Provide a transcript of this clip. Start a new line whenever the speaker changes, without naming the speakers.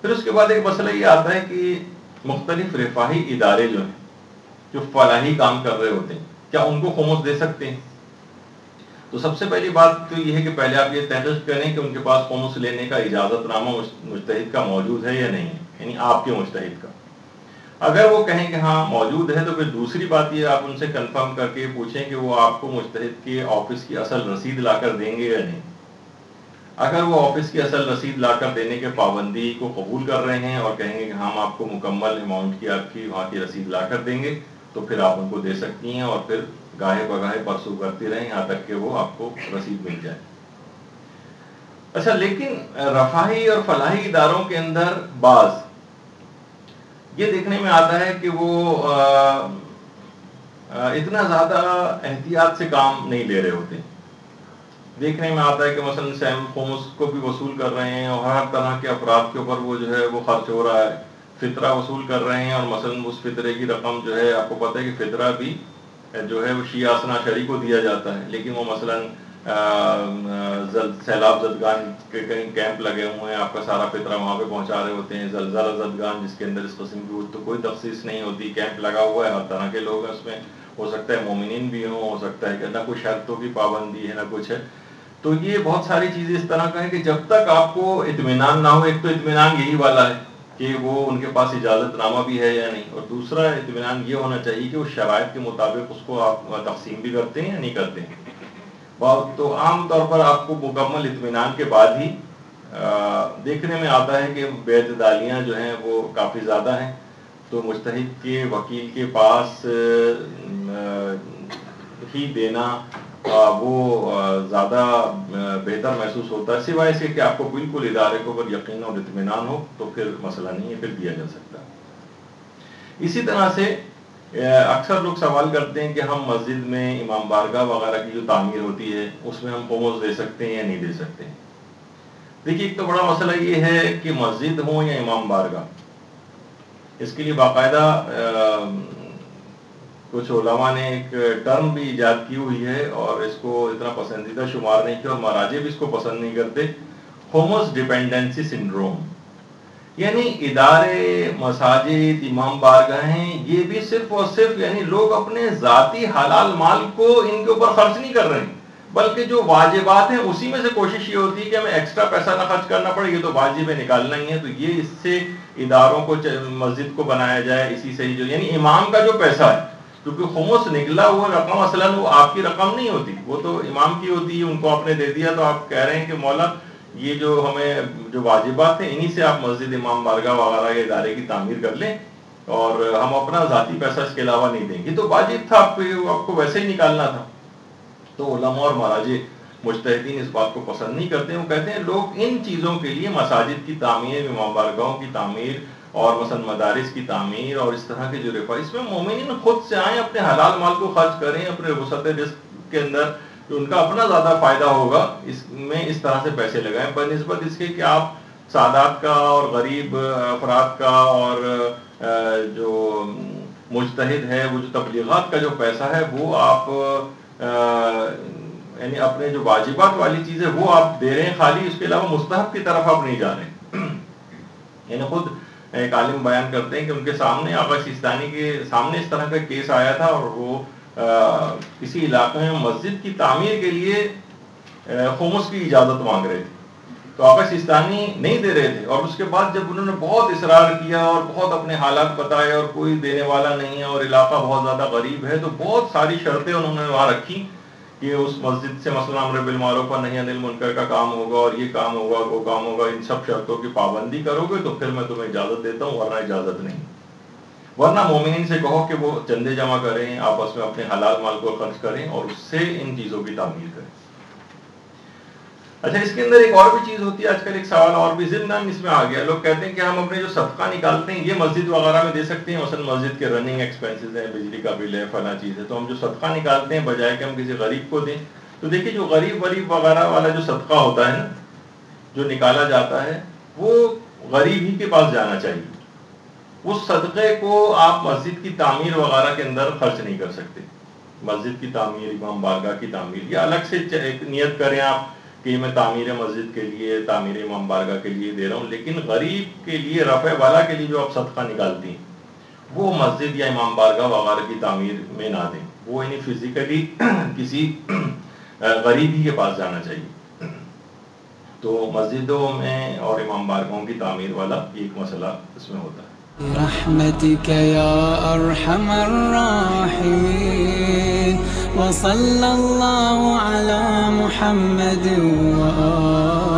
پھر اس کے بعد ایک مسئلہ یہ آتا ہے کہ مختلف رفاہی ادارے جو ہیں جو فلاحی کام کر رہے ہوتے ہیں کیا ان کو خمس دے سکتے ہیں؟ تو سب سے پہلی بات تو یہ ہے کہ پہلے آپ یہ تحقیق کریں کہ ان کے پاس خمس لینے کا اجازت نامہ مجتہد کا موجود ہے یا نہیں ہے، یعنی آپ کے مجتہد کا۔ اگر وہ کہیں کہ ہاں موجود ہے تو پھر دوسری بات یہ آپ ان سے کنفرم کر کے پوچھیں کہ وہ آپ کو مجتہد کے آفس کی اصل رسید لا کر دیں گے یا نہیں۔ اگر وہ آفس کی اصل رسید لا کر دینے کے پابندی کو قبول کر رہے ہیں اور کہیں گے کہ ہم آپ کو مکمل اماؤنٹ کی آپ کی وہاں کی رسید لا کر دیں گے تو پھر آپ ان کو دے سکتی ہیں، اور پھر گاہے بگاہے پرسوں کرتی رہیں یہاں تک کہ وہ آپ کو رسید مل جائے۔ اچھا، لیکن رفاہی اور فلاحی اداروں کے اندر بعض یہ دیکھنے میں آتا ہے کہ وہ اتنا زیادہ احتیاط سے کام نہیں لے رہے ہوتے۔ دیکھنے میں آتا ہے کہ مثلا سیم خمس کو بھی وصول کر رہے ہیں اور ہر طرح کے افراد کے اوپر وہ جو ہے وہ خرچ ہو رہا ہے، فطرہ وصول کر رہے ہیں، اور مثلا اس فطرے کی رقم جو ہے آپ کو پتہ ہے کہ فطرہ بھی جو ہے وہ شیعہ اثنا شری کو دیا جاتا ہے، لیکن وہ مثلا سیلاب زدگان کے کہیں کیمپ لگے ہوئے ہیں، آپ کا سارا فطرہ وہاں پہ پہنچا رہے ہوتے ہیں، زلزلہ زدگان جس کے اندر اس قسم کی تو کوئی تخصیص نہیں ہوتی، کیمپ لگا ہوا ہے، ہر طرح کے لوگ ہیں اس میں، ہو سکتا ہے مومنین بھی ہوں، ہو سکتا ہے کہ نہ کوئی شرطوں کی پابندی ہے نہ کچھ ہے۔ تو یہ بہت ساری چیزیں اس طرح کا ہے کہ جب تک آپ کو اطمینان نہ ہو، ایک تو اطمینان یہی والا ہے کہ وہ ان کے پاس اجازت نامہ بھی ہے یا نہیں، اور دوسرا اطمینان یہ ہونا چاہیے کہ وہ شرائط کے مطابق اس کو آپ تقسیم بھی کرتے ہیں یا نہیں کرتے ہیں۔ تو عام طور پر آپ کو مکمل اطمینان کے بعد ہی دیکھنے میں آتا ہے کہ بے اعتدالیاں جو ہیں وہ کافی زیادہ ہیں، تو مجتہد کے وکیل کے پاس ہی دینا وہ زیادہ بہتر محسوس ہوتا ہے، سوائے سے کہ آپ کو بالکل ادارے کو اگر یقین اور اطمینان ہو تو پھر مسئلہ نہیں ہے، پھر دیا جا سکتا ہے۔ اسی طرح سے اکثر لوگ سوال کرتے ہیں کہ ہم مسجد میں امام بارگاہ وغیرہ کی جو تعمیر ہوتی ہے اس میں ہم خمس دے سکتے ہیں یا نہیں دے سکتے ہیں۔ دیکھیے، ایک تو بڑا مسئلہ یہ ہے کہ مسجد ہو یا امام بارگاہ، اس کے لیے باقاعدہ کچھ علماء نے ایک ٹرم بھی ایجاد کی ہوئی ہے اور اس کو اتنا پسندیدہ شمار نہیں کیا، اور مراجع بھی اس کو پسند نہیں کرتے، خمس ڈیپینڈنسی سنڈروم، یعنی ادارے، مساجد، امام بارگاہیں یہ بھی صرف اور صرف یعنی لوگ اپنے ذاتی حلال مال کو ان کے اوپر خرچ نہیں کر رہے ہیں، بلکہ جو واجبات ہیں اسی میں سے کوشش یہ ہوتی ہے کہ ہمیں ایکسٹرا پیسہ نہ خرچ کرنا پڑے، یہ تو واجب ہے نکالنا ہی ہے، تو یہ اس سے اداروں کو مسجد کو بنایا جائے، اسی سے ہی جو یعنی امام کا جو پیسہ ہے، کیونکہ خمس نکلا ہوا رقم اصلاً وہ آپ کی رقم نہیں ہوتی، وہ تو امام کی ہوتی ہے، ان کو آپ نے دے دیا تو آپ کہہ رہے ہیں کہ مولا یہ جو ہمیں جو واجبات ہیں انہی سے آپ مسجد، امام بارگاہ وغیرہ کے ادارے کی تعمیر کر لیں، اور ہم اپنا ذاتی پیسہ اس کے علاوہ نہیں دیں گے، تو واجب تھا آپ کو ویسے ہی نکالنا تھا۔ تو علماء اور مراجع مجتہدین اس بات کو پسند نہیں کرتے، وہ کہتے ہیں لوگ ان چیزوں کے لیے مساجد کی تعمیر، امام بارگاہوں کی تعمیر اور مثلا مدارس کی تعمیر اور اس طرح کے جو رفاہ، اس میں مومنین خود سے آئیں، اپنے حلال مال کو خرچ کریں، اپنے وسعت رزق کے اندر جو ان کا اپنا زیادہ فائدہ ہوگا اس میں اس طرح سے پیسے لگائیں، بنسبت اس کے کہ آپ سادات کا اور غریب افراد کا اور جو مجتہد ہے وہ جو تبلیغات کا جو پیسہ ہے وہ آپ یعنی اپنے جو واجبات والی چیزیں وہ آپ دے رہے ہیں خالی، اس کے علاوہ مستحب کی طرف آپ نہیں جا رہے ہیں۔ یعنی خود ایک عالم بیان کرتے ہیں کہ ان کے سامنے آقا سیستانی کے سامنے اس طرح کا کیس آیا تھا، اور وہ کسی علاقے میں مسجد کی تعمیر کے لیے خمس کی اجازت مانگ رہے تھے، تو آقا سیستانی نہیں دے رہے تھے، اور اس کے بعد جب انہوں نے بہت اصرار کیا اور بہت اپنے حالات بتائے اور کوئی دینے والا نہیں ہے اور علاقہ بہت زیادہ غریب ہے، تو بہت ساری شرطیں انہوں نے وہاں رکھی کہ اس مسجد سے مثلا امر بالمعروف و نہی عن المنکر کا کام ہوگا، اور یہ کام ہوگا، وہ کام ہوگا، ان سب شرطوں کی پابندی کرو گے تو پھر میں تمہیں اجازت دیتا ہوں، ورنہ اجازت نہیں۔ ورنہ مومنین سے کہو کہ وہ چندے جمع کریں، آپس میں اپنے حلال مال کو خرچ کریں اور اس سے ان چیزوں کی تعمیر کریں۔ اچھا، اس کے اندر ایک اور بھی چیز ہوتی ہے، آج کل ایک سوال اور بھی ضمن اس میں آ گیا، لوگ کہتے ہیں کہ ہم اپنے جو صدقہ نکالتے ہیں یہ مسجد وغیرہ میں دے سکتے ہیں، مثلا مسجد کے رننگ ایکسپینسز ہیں، بجلی کا بل ہے، فلاں چیز ہے، تو ہم جو صدقہ نکالتے ہیں بجائے کہ ہم کسی غریب کو دیں، تو دیکھیے جو غریب وغیرہ والا جو صدقہ ہوتا ہے نا، جو نکالا جاتا ہے وہ غریب ہی کے پاس جانا چاہیے، اس صدقے کو آپ مسجد کی تعمیر وغیرہ کے اندر خرچ نہیں کر سکتے۔ مسجد کی تعمیر، امام بارگاہ کی تعمیر، یا الگ سے ایک نیت کریں آپ کہ میں تعمیر مسجد کے لیے، تعمیر امام بارگاہ کے لیے دے رہا ہوں، لیکن غریب کے لیے، رفع بلا کے لیے جو آپ صدقہ نکالتی ہیں وہ مسجد یا امام بارگاہ وغیرہ کی تعمیر میں نہ دیں، وہ یعنی فزیکلی کسی غریبی کے پاس جانا چاہیے۔ تو مسجدوں میں اور امام بارگاہوں کی تعمیر والا ایک مسئلہ اس میں ہوتا ہے۔
برحمتك يا أرحم الراحمين وصلى الله على محمد وآله